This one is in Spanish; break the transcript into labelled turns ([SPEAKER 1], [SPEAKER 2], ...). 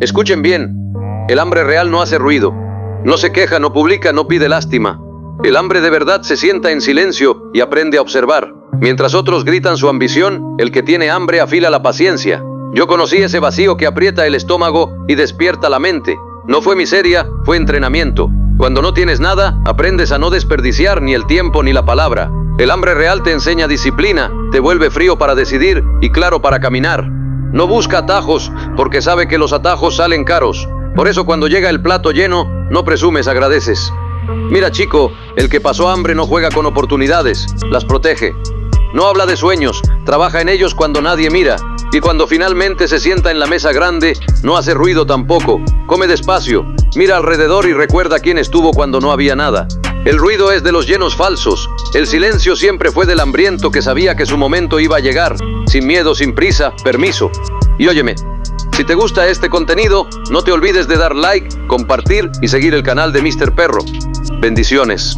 [SPEAKER 1] Escuchen bien, el hambre real no hace ruido, no se queja, no publica, no pide lástima. El hambre de verdad se sienta en silencio y aprende a observar. Mientras otros gritan su ambición, el que tiene hambre afila la paciencia. Yo conocí ese vacío que aprieta el estómago y despierta la mente. No fue miseria, fue entrenamiento. Cuando no tienes nada, aprendes a no desperdiciar ni el tiempo ni la palabra. El hambre real te enseña disciplina, te vuelve frío para decidir y claro para caminar. No busca atajos, porque sabe que los atajos salen caros. Por eso cuando llega el plato lleno, no presumes, agradeces. Mira, chico, el que pasó hambre no juega con oportunidades, las protege. No habla de sueños, trabaja en ellos cuando nadie mira. Y cuando finalmente se sienta en la mesa grande, no hace ruido tampoco. Come despacio, mira alrededor y recuerda quién estuvo cuando no había nada. El ruido es de los llenos falsos. El silencio siempre fue del hambriento que sabía que su momento iba a llegar. Sin miedo, sin prisa, permiso. Y óyeme, si te gusta este contenido, no te olvides de dar like, compartir y seguir el canal de Mr. Perro. Bendiciones.